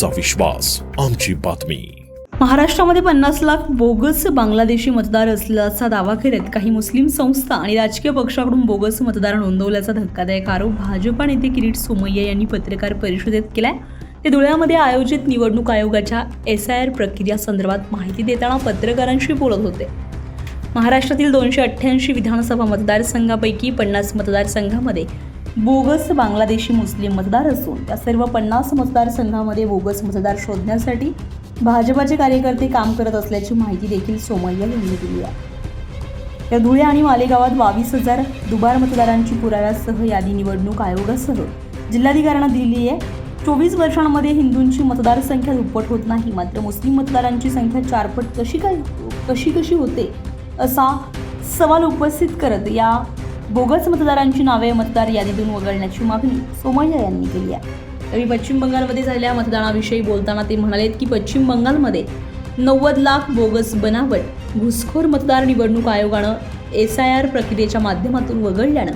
तुमचा विश्वास, आमची बातमी. महाराष्ट्रामध्ये 50 लाख बोगस बांगलादेशी मतदार असल्याचा दावा करत काही मुस्लिम संस्था आणि राजकीय पक्षाकडून बोगस मतदार नोंदवल्याचा धक्कादायक आरोप भाजपा नेते किरीट सोमय्या यांनी पत्रकार परिषदेत केलाय. ते धुळ्यामध्ये आयोजित निवडणूक आयोगाच्या SIR प्रक्रियासंदर्भात माहिती देताना पत्रकारांशी बोलत होते. महाराष्ट्रातील 288 विधानसभा मतदारसंघापैकी 50 मतदारसंघामध्ये बोगस बांगलादेशी मुस्लिम मतदार असून त्या सर्व 50 मतदारसंघामध्ये बोगस मतदार शोधण्यासाठी भाजपाचे कार्यकर्ते काम करत असल्याची माहिती देखील सोमय्या यांनी दिली आहे. या धुळे आणि मालेगावात 22,000 दुबार मतदारांची पुराव्यासह यादी निवडणूक आयोगासह जिल्हाधिकाऱ्यांना दिली आहे. 24 वर्षांमध्ये हिंदूंची मतदारसंख्या दुप्पट होत नाही, मात्र मुस्लिम मतदारांची संख्या 4 पट कशी होते असा सवाल उपस्थित करत या बोगस मतदारांची नावे मतदार यादीतून वगळण्याची मागणी सोमय्या यांनी केली आहे. तरी पश्चिम बंगालमध्ये झालेल्या मतदानाविषयी बोलताना ते म्हणालेत की पश्चिम बंगालमध्ये 90 लाख बोगस बनावट घुसखोर मतदार निवडणूक आयोगानं SIR प्रक्रियेच्या माध्यमातून वगळल्यानं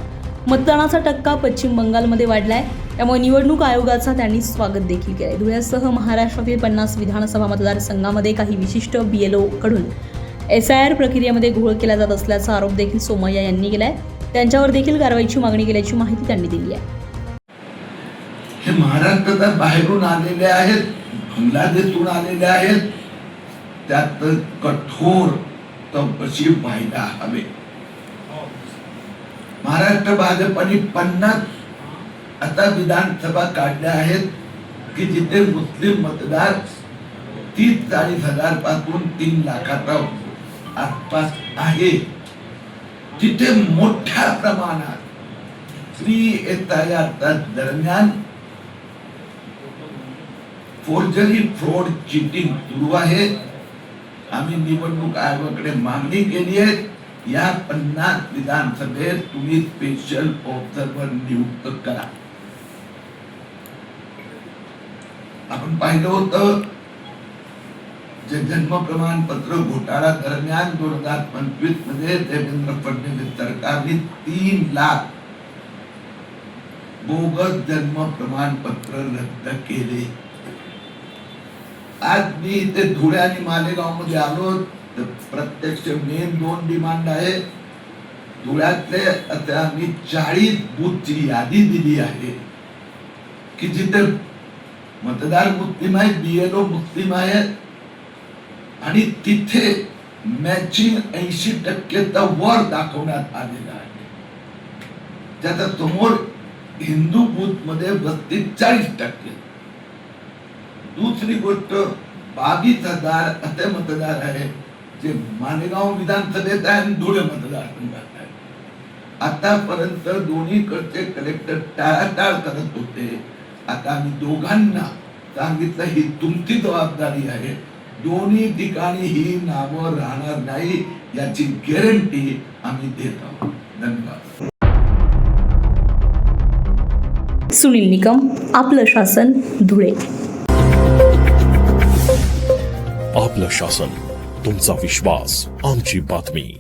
मतदानाचा टक्का पश्चिम बंगालमध्ये वाढलाय. त्यामुळे निवडणूक आयोगाचा त्यांनी स्वागत देखील केलंय. धुळ्यासह महाराष्ट्रातील 50 विधानसभा मतदारसंघामध्ये काही विशिष्ट BLO कडून SIR प्रक्रियेमध्ये घोळ केला जात असल्याचा आरोप देखील सोमय्या यांनी केलाय. त्यांच्यावर देखील कारवाईची मागणी केल्याची माहिती त्यांनी दिली आहे. हे महाराष्ट्रात बाहेरून आलेले आहेत, बांगलादेशून आलेले आहेत, त्यात कठोर चौकशी व्हायला हवे. महाराष्ट्र भाजपने 50 आता विधानसभा काढल्या आहेत की जिथे मुस्लिम मतदार 30-40 हजार पासून 3 लाखाचा आसपास आहे. तिथे मोठ्या प्रमाणात SIR दरम्यान फोर्जरी, फ्रॉड, चीटिंग सुरू आहे. आम्ही निवडणूक आयोगाकडे मागणी केली आहे, या 50 विधानसभेत तुम्ही स्पेशल ऑब्झर्वर नियुक्त करा. आपण पाहिलं होतं जे जन्म प्रमाणपत्र घोटाळा दरम्यान 2025 मध्ये देवेंद्र फडणवीस सरकारने 3 लाख बोगस जन्म प्रमाणपत्र रद्द केले. आज मी इथे धुळे आणि मालेगाव मध्ये आलो तर प्रत्यक्ष मेन 2 डिमांड आहे. धुळ्यातले आता आम्ही 40 बूथची यादी दिली आहे की जिथे मतदार मुस्लिम आहे, BLO मुस्लिम आहे आणि तिथे मॅचिंग 80% वर दाखवण्यात आलेला आहे. ज्याचा समोर हिंदू बूथ मध्ये 32-40%. दुसरी गोष्ट 22,000 असे मतदार आहे जे मालेगाव विधानसभेत आहे आणि धुळे मतदारसंघात आहे. आतापर्यंत दोन्हीकडचे कलेक्टर टाळाटाळ करत होते. आता आम्ही दोघांना सांगितलं ही तुमची जबाबदारी आहे, दोन्ही ठिकाणी ही नावं राहणार नाही याची गॅरंटी आम्ही देत आहोत. धन्यवाद. सुनील निकम, आपलं शासन, धुळे. आपलं शासन, तुमचा विश्वास, आमची बातमी.